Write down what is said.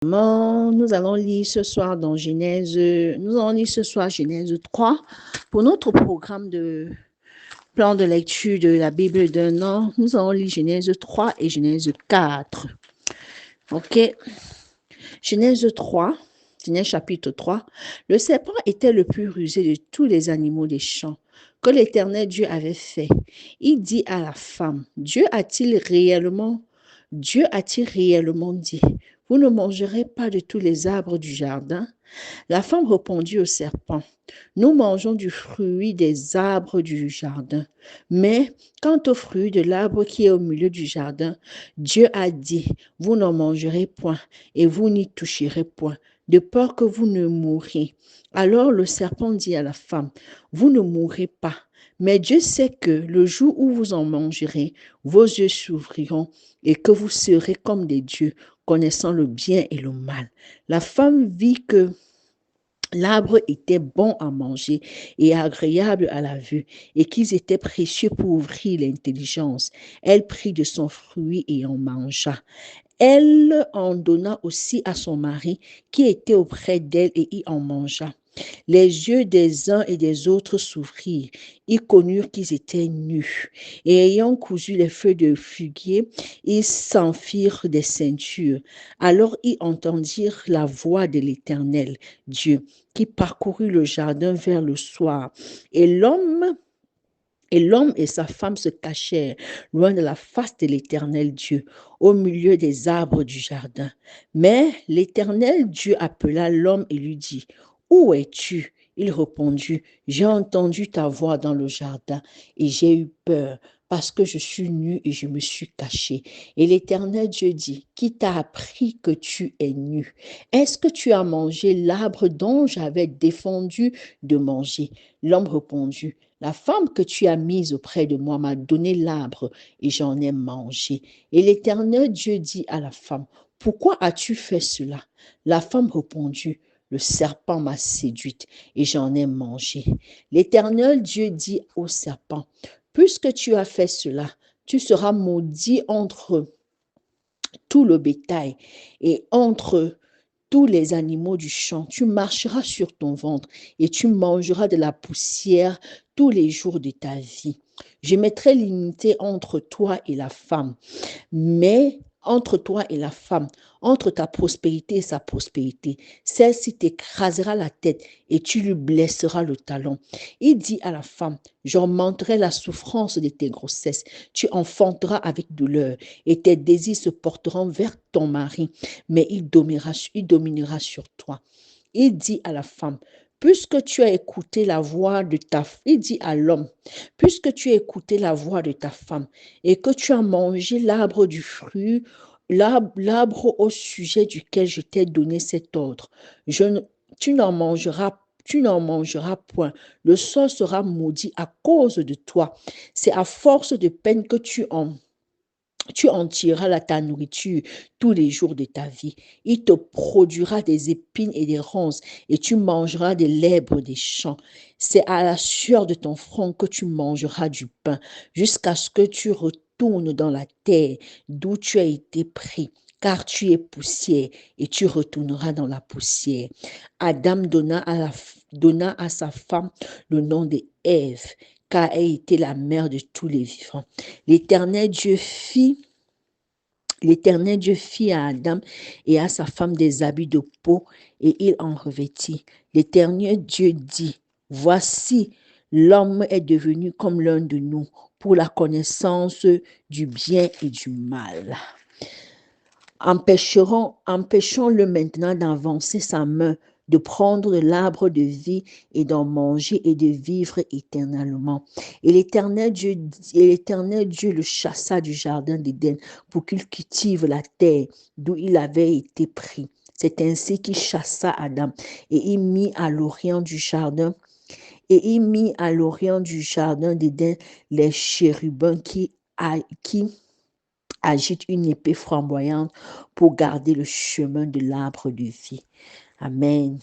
Nous allons lire ce soir dans Genèse, nous allons lire ce soir Genèse 3 pour notre programme de plan de lecture de la Bible d'un an. Nous allons lire Genèse 3 et Genèse 4. Ok. Genèse 3, Genèse chapitre 3. Le serpent était le plus rusé de tous les animaux des champs que l'Éternel Dieu avait fait. Il dit à la femme, Dieu a-t-il réellement dit, vous ne mangerez pas de tous les arbres du jardin? La femme répondit au serpent, nous mangeons du fruit des arbres du jardin. Mais quant au fruit de l'arbre qui est au milieu du jardin, Dieu a dit, vous n'en mangerez point et vous n'y toucherez point, de peur que vous ne mouriez. Alors le serpent dit à la femme, vous ne mourrez pas. Mais Dieu sait que le jour où vous en mangerez, vos yeux s'ouvriront et que vous serez comme des dieux, connaissant le bien et le mal. La femme vit que l'arbre était bon à manger et agréable à la vue, et qu'ils étaient précieux pour ouvrir l'intelligence. Elle prit de son fruit et en mangea. Elle en donna aussi à son mari qui était auprès d'elle et y en mangea. Les yeux des uns et des autres s'ouvrirent. Ils connurent qu'ils étaient nus. Et ayant cousu les feuilles de figuier, ils s'en firent des ceintures. Alors ils entendirent la voix de l'Éternel, Dieu, qui parcourut le jardin vers le soir. Et l'homme et sa femme se cachèrent loin de la face de l'Éternel Dieu, au milieu des arbres du jardin. Mais l'Éternel Dieu appela l'homme et lui dit, où es-tu? Il répondit, j'ai entendu ta voix dans le jardin et j'ai eu peur parce que je suis nu et je me suis caché. Et l'Éternel Dieu dit, qui t'a appris que tu es nu? Est-ce que tu as mangé l'arbre dont j'avais défendu de manger? L'homme répondit, la femme que tu as mise auprès de moi m'a donné l'arbre et j'en ai mangé. Et l'Éternel Dieu dit à la femme, pourquoi as-tu fait cela? La femme répondit, le serpent m'a séduite et j'en ai mangé. L'Éternel Dieu dit au serpent, puisque tu as fait cela, tu seras maudit entre tout le bétail et entre tous les animaux du champ. Tu marcheras sur ton ventre et tu mangeras de la poussière tous les jours de ta vie. Je mettrai l'unité entre toi et la femme, mais entre toi et la femme, entre ta prospérité et sa prospérité, celle-ci t'écrasera la tête et tu lui blesseras le talon. Il dit à la femme, j'augmenterai la souffrance de tes grossesses, tu enfanteras avec douleur et tes désirs se porteront vers ton mari, mais il dominera sur toi. Il dit à la femme, puisque tu as écouté la voix de ta femme, il dit à l'homme, puisque tu as écouté la voix de ta femme et que tu as mangé l'arbre du fruit, l'arbre au sujet duquel je t'ai donné cet ordre, tu n'en mangeras point. Le sol sera maudit à cause de toi. C'est à force de peine que tu en tireras ta nourriture tous les jours de ta vie. Il te produira des épines et des ronces, et tu mangeras des lèbres des champs. C'est à la sueur de ton front que tu mangeras du pain, jusqu'à ce que tu retournes dans la terre d'où tu as été pris, car tu es poussière, et tu retourneras dans la poussière. Adam donna à sa femme le nom de Ève, car elle était la mère de tous les vivants. L'Éternel Dieu fit à Adam et à sa femme des habits de peau et il en revêtit. L'Éternel Dieu dit, voici, l'homme est devenu comme l'un de nous pour la connaissance du bien et du mal. Empêchons-le maintenant d'avancer sa main, de prendre de l'arbre de vie et d'en manger et de vivre éternellement. Et l'Éternel Dieu le chassa du jardin d'Éden pour qu'il cultive la terre d'où il avait été pris. C'est ainsi qu'il chassa Adam et il mit à l'orient du jardin d'Éden les chérubins qui agite une épée flamboyante pour garder le chemin de l'arbre de vie. Amen.